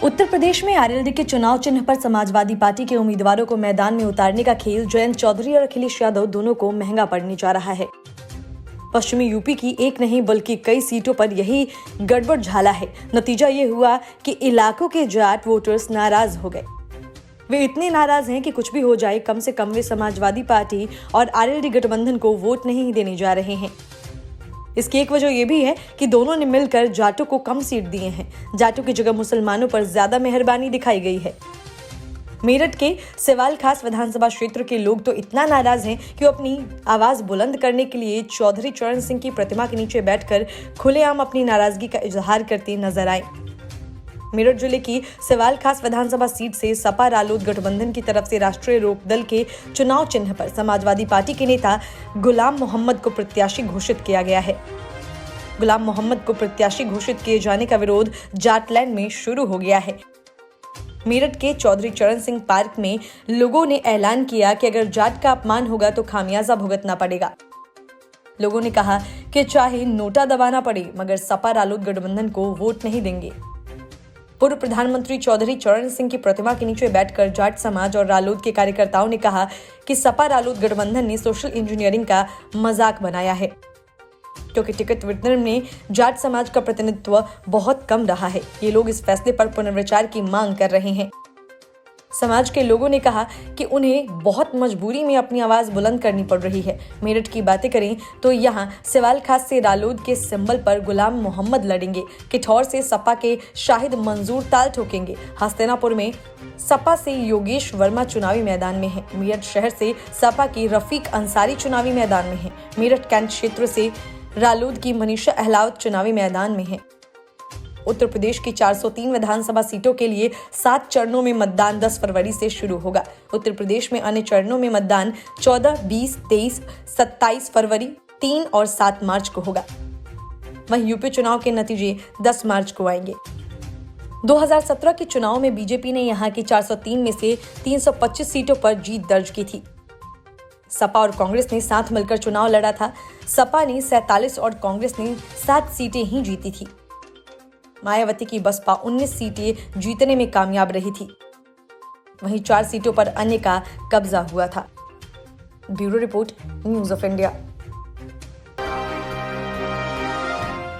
उत्तर प्रदेश में आरएलडी के चुनाव चिन्ह पर समाजवादी पार्टी के उम्मीदवारों को मैदान में उतारने का खेल जयंत चौधरी और अखिलेश यादव दोनों को महंगा पड़ने जा रहा है। पश्चिमी यूपी की एक नहीं बल्कि कई सीटों पर यही गड़बड़ झाला है। नतीजा ये हुआ कि इलाकों के जाट वोटर्स नाराज हो गए। वे इतने नाराज हैं कि कुछ भी हो जाए, कम से कम वे समाजवादी पार्टी और आरएलडी गठबंधन को वोट नहीं देने जा रहे हैं। इसकी एक वजह यह भी है कि दोनों ने मिलकर जाटों को कम सीट दिए हैं। जाटों की जगह मुसलमानों पर ज्यादा मेहरबानी दिखाई गई है। मेरठ के सिवाल खास विधानसभा क्षेत्र के लोग तो इतना नाराज हैं कि वो अपनी आवाज बुलंद करने के लिए चौधरी चरण सिंह की प्रतिमा के नीचे बैठकर खुलेआम अपनी नाराजगी का इजहार करते नजर आए। मेरठ जिले की सिवाल खास विधानसभा सीट से सपा रालोद गठबंधन की तरफ से राष्ट्रीय लोक दल के चुनाव चिन्ह पर समाजवादी पार्टी के नेता गुलाम मोहम्मद को प्रत्याशी घोषित किया गया है। गुलाम मोहम्मद को प्रत्याशी घोषित किए जाने का विरोध जाटलैंड में शुरू हो गया है। मेरठ के चौधरी चरण सिंह पार्क में लोगों ने ऐलान किया कि अगर जाट का अपमान होगा तो खामियाजा भुगतना पड़ेगा। लोगों ने कहा कि चाहे नोटा दबाना पड़े मगर सपा रालोद गठबंधन को वोट नहीं देंगे। पूर्व प्रधानमंत्री चौधरी चरण सिंह की प्रतिमा के नीचे बैठकर जाट समाज और रालोद के कार्यकर्ताओं ने कहा कि सपा रालोद गठबंधन ने सोशल इंजीनियरिंग का मजाक बनाया है, क्योंकि टिकट वितरण में जाट समाज का प्रतिनिधित्व बहुत कम रहा है। ये लोग इस फैसले पर पुनर्विचार की मांग कर रहे हैं। समाज के लोगों ने कहा कि उन्हें बहुत मजबूरी में अपनी आवाज बुलंद करनी पड़ रही है। मेरठ की बातें करें तो यहाँ सिवाल खास से रालोद के सिंबल पर गुलाम मोहम्मद लड़ेंगे। किठौर से सपा के शाहिद मंजूर ताल ठोकेंगे। हस्तिनापुर में सपा से योगेश वर्मा चुनावी मैदान में है। मेरठ शहर से सपा की रफीक अंसारी चुनावी मैदान में है। मेरठ कैंट क्षेत्र से रालोद की मनीषा अहलावत चुनावी मैदान में है। उत्तर प्रदेश की 403 विधानसभा सीटों के लिए 7 चरणों में मतदान 10 फरवरी से शुरू होगा। उत्तर प्रदेश में अन्य चरणों में मतदान 14, 20, 23, 27 फरवरी, 3 और 7 मार्च को होगा। वहीं यूपी चुनाव के नतीजे 10 मार्च को आएंगे। 2017 के चुनाव में बीजेपी ने यहां की 403 में से 325 सीटों पर जीत दर्ज की थी। सपा और कांग्रेस ने साथ मिलकर चुनाव लड़ा था। सपा ने 47 और कांग्रेस ने 7 सीटें ही जीती थी। मायावती की बसपा 19 सीटें जीतने में कामयाब रही थी। वहीं 4 सीटों पर अन्य का कब्जा हुआ था। Bureau report, news of India.